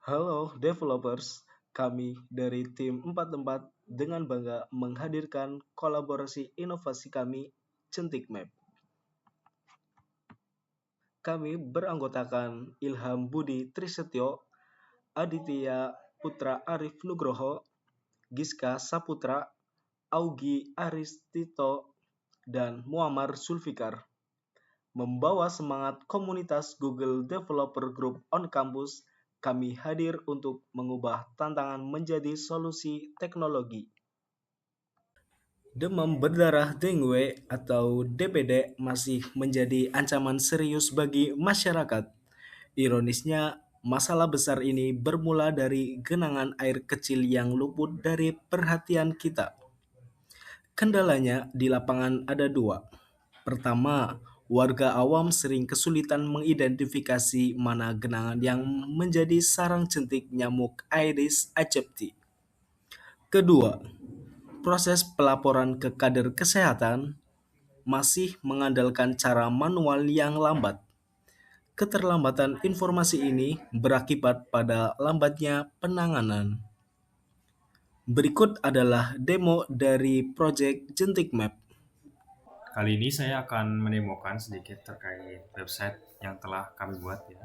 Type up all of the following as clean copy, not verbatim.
Halo developers, kami dari tim 44 dengan bangga menghadirkan kolaborasi inovasi kami, Centik Map. Kami beranggotakan Ilham Budi Trisetyo, Aditya Putra Arif Nugroho, Giska Saputra, Augie Aristito, dan Muammar Zulfikar. Membawa semangat komunitas Google Developer Group on Campus, kami hadir untuk mengubah tantangan menjadi solusi teknologi. Demam berdarah dengue atau DBD masih menjadi ancaman serius bagi masyarakat. Ironisnya, masalah besar ini bermula dari genangan air kecil yang luput dari perhatian kita. Kendalanya di lapangan ada dua. Pertama, warga awam sering kesulitan mengidentifikasi mana genangan yang menjadi sarang jentik nyamuk Aedes aegypti. Kedua, proses pelaporan ke kader kesehatan masih mengandalkan cara manual yang lambat. Keterlambatan informasi ini berakibat pada lambatnya penanganan. Berikut adalah demo dari proyek Jentik Map. Kali ini saya akan mendemokan sedikit terkait website yang telah kami buat ya.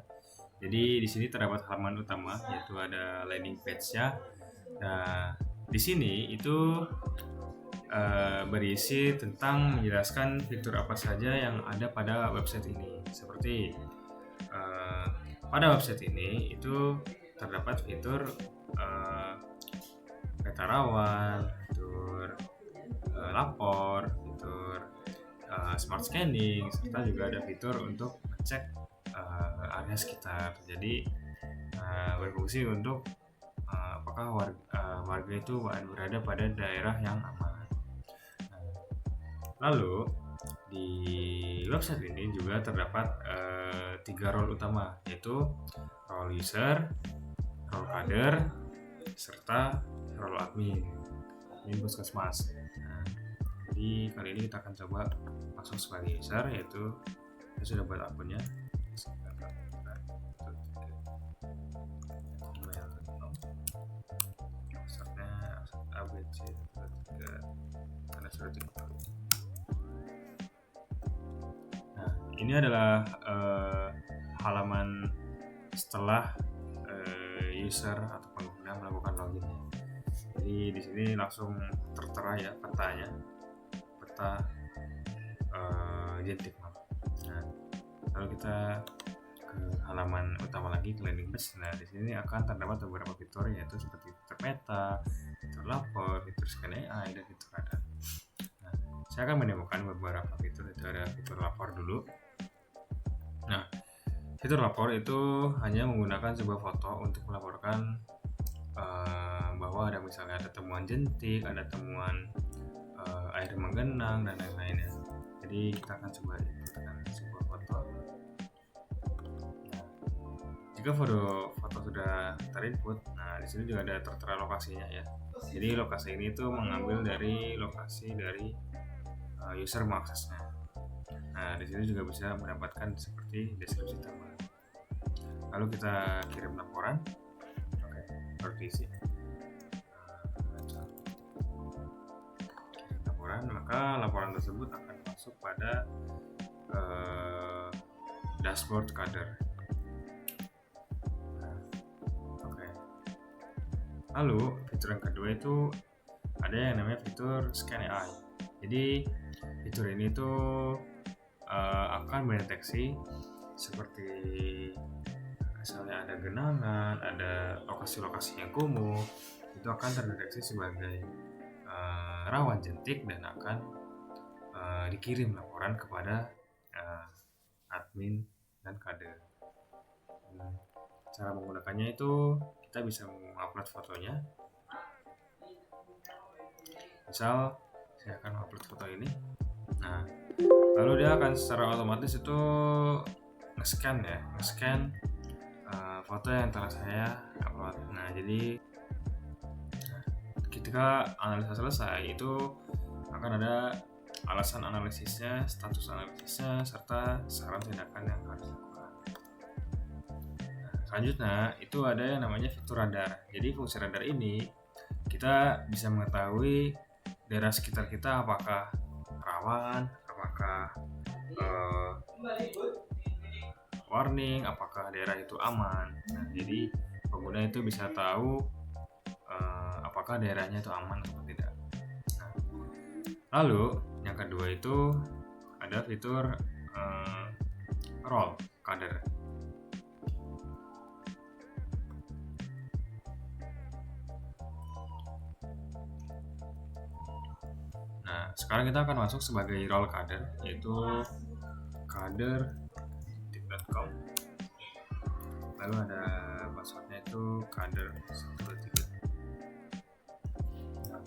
Jadi di sini terdapat halaman utama yaitu ada landing page-nya. Nah, di sini itu berisi tentang menjelaskan fitur apa saja yang ada pada website ini. Seperti eh, pada website ini itu terdapat fitur eh, peta rawan, fitur lapor, fitur smart scanning, serta juga ada fitur untuk ngecek area sekitar. Jadi berfungsi untuk apakah warga itu berada pada daerah yang aman. Lalu di website ini juga terdapat 3 role utama, yaitu role user, role kader, serta role admin puskesmas. Nah, jadi kali ini kita akan coba masuk sebagai user, yaitu saya sudah buat akunnya. Passwordnya ABC karena sudah cukup. Nah, ini adalah halaman setelah user atau pengguna melakukan login. Jadi di sini langsung tertera ya petanya, peta Jentik Map. Nah, lalu kita ke halaman utama lagi, ke landing page. Nah, di sini akan terdapat beberapa fitur, yaitu seperti fitur peta, fitur lapor, fitur scan AI, dan fitur radar. Nah, saya akan menemukan beberapa fitur. Itu ada fitur lapor dulu. Nah, fitur lapor itu hanya menggunakan sebuah foto untuk melaporkan bahwa ada misalnya ada temuan jentik, ada temuan air menggenang, dan lain-lainnya. Jadi kita akan coba inputkan sebuah foto. Nah, jika foto sudah terinput, nah di sini juga ada tertera lokasinya ya. Jadi lokasi ini tuh mengambil dari lokasi dari user mengaksesnya. Nah, di sini juga bisa mendapatkan seperti deskripsi tambahan. Lalu kita kirim laporan. Oke, baru diisi. Laporan, maka laporan tersebut akan masuk pada dashboard kader. Oke. Lalu fitur yang kedua itu ada yang namanya fitur scan AI. Jadi fitur ini tuh akan mendeteksi seperti misalnya ada genangan, ada lokasi-lokasi yang kumuh, itu akan terdeteksi sebagai rawan jentik dan akan dikirim laporan kepada admin dan kader. Cara menggunakannya itu kita bisa mengupload fotonya. Misal saya akan upload foto ini. Nah, lalu dia akan secara otomatis itu nge-scan foto yang telah saya upload. Nah, jadi ketika analisa selesai itu akan ada alasan analisisnya, status analisisnya, serta saran tindakan yang harus dilakukan. Nah, Selanjutnya itu ada yang namanya fitur radar. Jadi fungsi radar ini kita bisa mengetahui daerah sekitar kita apakah rawan, apakah eh, warning, apakah daerah itu aman. Nah, jadi pengguna itu bisa tahu apakah daerahnya itu aman atau tidak. Nah, lalu yang kedua itu ada fitur roll kader. Nah, sekarang kita akan masuk sebagai role kader, yaitu kader.com. Lalu ada passwordnya itu kader 123. Nah,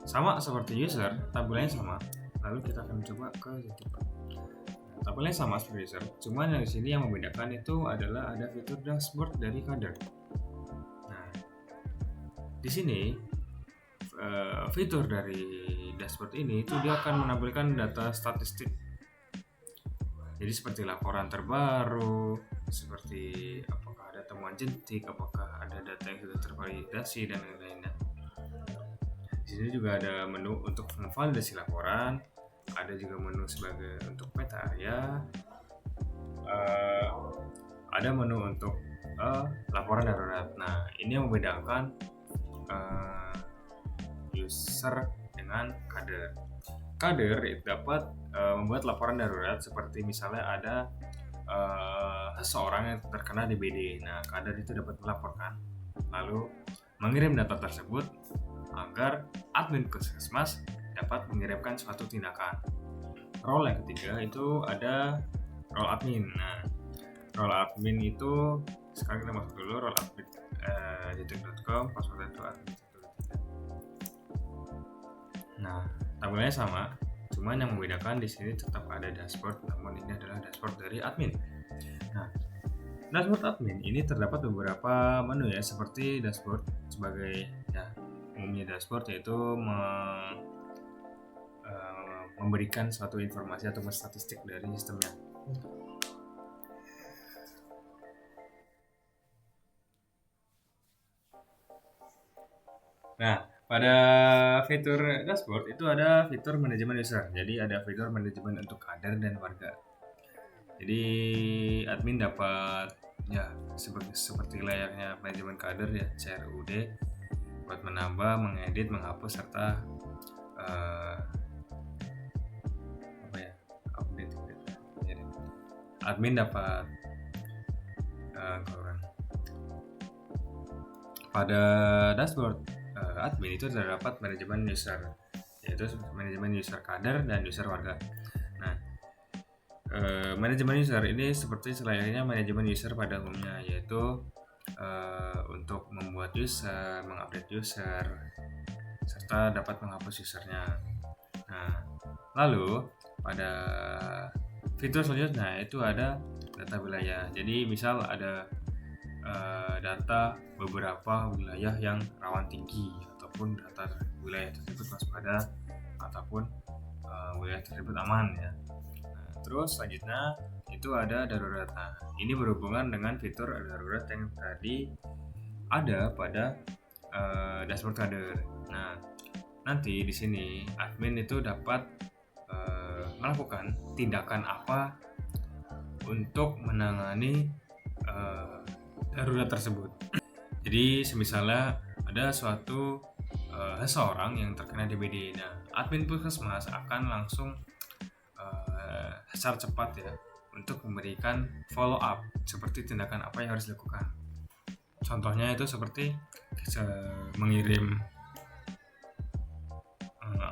sama seperti user, tampilannya sama. Lalu kita akan coba ke YouTube. Nah, tampilannya sama seperti user, cuman yang di sini yang membedakan itu adalah ada fitur dashboard dari kader. Nah, di sini fitur dari dashboard ini itu dia akan menampilkan data statistik. Jadi seperti laporan terbaru, seperti apakah ada temuan jentik, apakah ada data yang sudah tervalidasi dan lain-lainnya. Di sini juga ada menu untuk memvalidasi laporan, ada juga menu sebagai untuk peta area, ada menu untuk laporan darurat. Nah, ini yang membedakan user dengan kader. Kader dapat membuat laporan darurat seperti misalnya ada seseorang yang terkena DBD. Nah, kader itu dapat melaporkan, lalu mengirim data tersebut agar admin puskesmas dapat mengirimkan suatu tindakan. Role yang ketiga itu ada role admin. Nah, role admin itu sekarang kita masuk dulu role admin detik.com, passwordnya itu admin. Nah, tampilannya sama, cuman yang membedakan di sini tetap ada dashboard, namun ini adalah dashboard dari admin. Nah, dashboard admin ini terdapat beberapa menu ya, seperti dashboard sebagai ya umumnya dashboard yaitu memberikan suatu informasi atau statistik dari sistemnya. Nah, pada fitur dashboard itu ada fitur manajemen user. Jadi ada fitur manajemen untuk kader dan warga. Jadi admin dapat ya seperti layaknya manajemen kader ya, CRUD, buat menambah, mengedit, menghapus serta update. Jadi, admin dapat pada dashboard admin itu terdapat manajemen user, yaitu manajemen user kader dan user warga. Nah, manajemen user ini seperti selayaknya manajemen user pada umumnya, yaitu untuk membuat user, mengupdate user, serta dapat menghapus usernya. Nah, lalu pada fitur selanjutnya itu ada data wilayah. Jadi misal ada data beberapa wilayah yang rawan tinggi, ataupun data wilayah tersebut waspada, ataupun wilayah tersebut aman ya. Nah, terus selanjutnya itu ada darurat. Nah, ini berhubungan dengan fitur darurat yang tadi ada pada dashboard kader. Nah, nanti di sini admin itu dapat melakukan tindakan apa untuk menangani darurat tersebut. Jadi semisalnya ada suatu seseorang yang terkena DBD. Nah, admin puskesmas akan langsung secara cepat ya untuk memberikan follow up seperti tindakan apa yang harus dilakukan. Contohnya itu seperti mengirim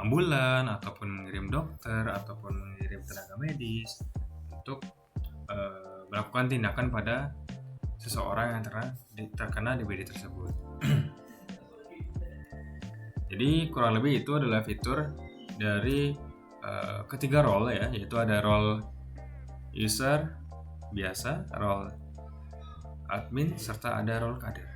ambulan, ataupun mengirim dokter, ataupun mengirim tenaga medis untuk melakukan tindakan pada seseorang yang terkena DBD tersebut. Jadi kurang lebih itu adalah fitur dari ketiga role ya, yaitu ada role user biasa, role admin, serta ada role kader.